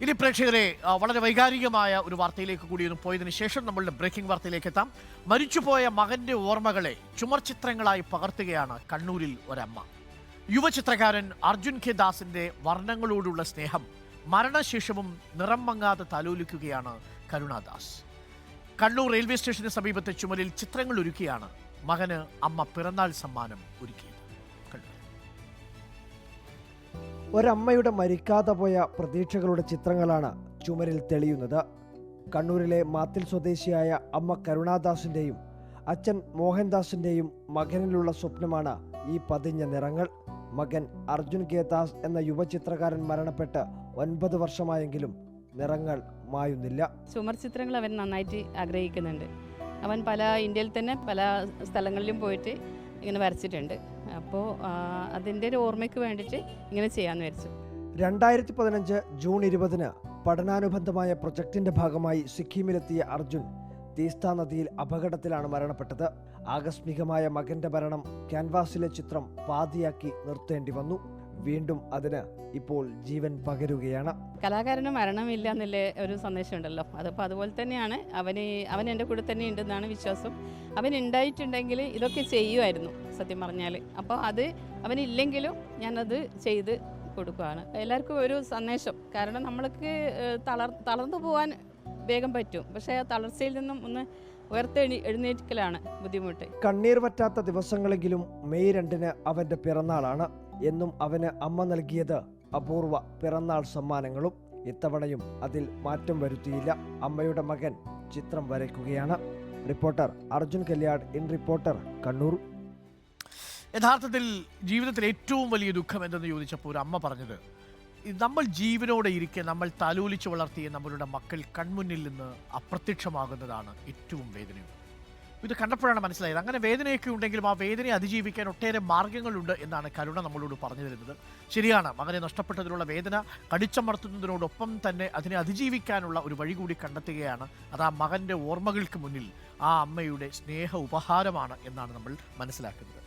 ഇനി പ്രേക്ഷകരെ വളരെ വൈകാരികമായ ഒരു വാർത്തയിലേക്ക് കൂടി ഒന്ന് പോയതിനു ശേഷം നമ്മളുടെ ബ്രേക്കിംഗ് വാർത്തയിലേക്ക് എത്താം. മരിച്ചുപോയ മകന്റെ ഓർമ്മകളെ ചുമർചിത്രങ്ങളായി പകർത്തുകയാണ് കണ്ണൂരിൽ ഒരമ്മ. യുവചിത്രകാരൻ അർജുൻ കെ ദാസിന്റെ വർണ്ണങ്ങളോടുള്ള സ്നേഹം മരണശേഷവും നിറം മങ്ങാതെ താലോലിക്കുകയാണ് കരുണാദാസ്. കണ്ണൂർ റെയിൽവേ സ്റ്റേഷന് സമീപത്തെ ചുമരിൽ ചിത്രങ്ങൾ ഒരുക്കിയാണ് മകന് അമ്മ പിറന്നാൾ സമ്മാനം ഒരുക്കിയത്. ഒരമ്മയുടെ മരിക്കാതെ പോയ പ്രതീക്ഷകളുടെ ചിത്രങ്ങളാണ് ചുമരിൽ തെളിയുന്നത്. കണ്ണൂരിലെ മാത്തിൽ സ്വദേശിയായ അമ്മ കരുണാദാസിൻ്റെയും അച്ഛൻ മോഹൻദാസിൻ്റെയും മകനിലുള്ള സ്വപ്നമാണ് ഈ പതിഞ്ഞ നിറങ്ങൾ. മകൻ അർജുൻ കെ ദാസ് എന്ന യുവചിത്രകാരൻ മരണപ്പെട്ട് 9 വർഷമായെങ്കിലും നിറങ്ങൾ മായുന്നില്ല. ചുമർ ചിത്രങ്ങൾ അവൻ നന്നായിട്ട് ആഗ്രഹിക്കുന്നുണ്ട്. അവൻ ഇന്ത്യയിൽ തന്നെ പല സ്ഥലങ്ങളിലും പോയിട്ട് ഇങ്ങനെ വരച്ചിട്ടുണ്ട്. അപ്പോൾ അതിൻ്റെ ഒരു ഓർമ്മയ്ക്ക് വേണ്ടിയിട്ട് ഇങ്ങനെ ചെയ്യാമെന്ന് വിചാരിച്ചു. 2015 ജൂൺ 20 പഠനാനുബന്ധമായ പ്രൊജക്ടിന്റെ ഭാഗമായി സിക്കിമിലെത്തിയ അർജുൻ തീസ്ത നദിയിൽ അപകടത്തിലാണ് മരണപ്പെട്ടത്. ആകസ്മികമായ മകന്റെ മരണം ക്യാൻവാസിലെ ചിത്രം പാതിയാക്കി നിർത്തേണ്ടി വന്നു. വീണ്ടും അതിന് ഇപ്പോൾ ജീവൻ പകരുകയാണ്. കലാകാരന് മരണമില്ല എന്നുള്ള ഒരു സന്ദേശം ഉണ്ടല്ലോ, അതപ്പോൾ അതുപോലെ തന്നെയാണ് അവൻ എൻ്റെ കൂടെ തന്നെ ഉണ്ടെന്നാണ് വിശ്വാസം. അവൻ ഉണ്ടായിട്ടുണ്ടെങ്കിൽ ഇതൊക്കെ ചെയ്യുമായിരുന്നു സത്യം പറഞ്ഞാൽ. അപ്പോൾ അത് അവനില്ലെങ്കിലും ഞാനത് ചെയ്ത് കൊടുക്കുകയാണ്. എല്ലാവർക്കും ഒരു സന്ദേശം. കാരണം നമ്മൾക്ക് തളർന്നു പോകാൻ വേഗം പറ്റും, പക്ഷേ ആ തളർച്ചയിൽ നിന്നും ഒന്ന് എഴുന്നേൽക്കലാണ് ബുദ്ധിമുട്ട്. കണ്ണീർ വറ്റാത്ത ദിവസങ്ങളെങ്കിലും മെയ് 2 അവന്റെ പിറന്നാളാണ്. എന്നും അവന് അമ്മ നൽകിയത് അപൂർവ പിറന്നാൾ സമ്മാനങ്ങളും. ഇത്തവണയും അതിൽ മാറ്റം വരുത്തിയില്ല. അമ്മയുടെ മകൻ ചിത്രം വരയ്ക്കുകയാണ്. Reporter Arjun Kalliad, in reporter, Kannur. യഥാർത്ഥത്തിൽ ജീവിതത്തിൽ ഏറ്റവും വലിയ ദുഃഖം എന്തെന്ന് ചോദിച്ചപ്പോൾ ഒരു അമ്മ പറഞ്ഞത്, നമ്മൾ ജീവനോടെ ഇരിക്കെ നമ്മൾ താലോലിച്ച് വളർത്തിയ നമ്മളുടെ മക്കൾ കൺമുന്നിൽ നിന്ന് അപ്രത്യക്ഷമാകുന്നതാണ് ഏറ്റവും വേദനയും. ഇത് കണ്ടപ്പോഴാണ് മനസ്സിലായത്. അങ്ങനെ വേദനയൊക്കെ ഉണ്ടെങ്കിലും ആ വേദനയെ അതിജീവിക്കാൻ ഒട്ടേറെ മാർഗ്ഗങ്ങളുണ്ട് എന്നാണ് കരുണ നമ്മളോട് പറഞ്ഞു തരുന്നത്. ശരിയാണ്, മകനെ നഷ്ടപ്പെട്ടതിലുള്ള വേദന കടിച്ചമർത്തുന്നതിനോടൊപ്പം തന്നെ അതിനെ അതിജീവിക്കാനുള്ള ഒരു വഴി കൂടി കണ്ടെത്തുകയാണ്. അത് ആ മകൻ്റെ ഓർമ്മകൾക്ക് മുന്നിൽ ആ അമ്മയുടെ സ്നേഹ ഉപഹാരമാണ് എന്നാണ് നമ്മൾ മനസ്സിലാക്കുന്നത്.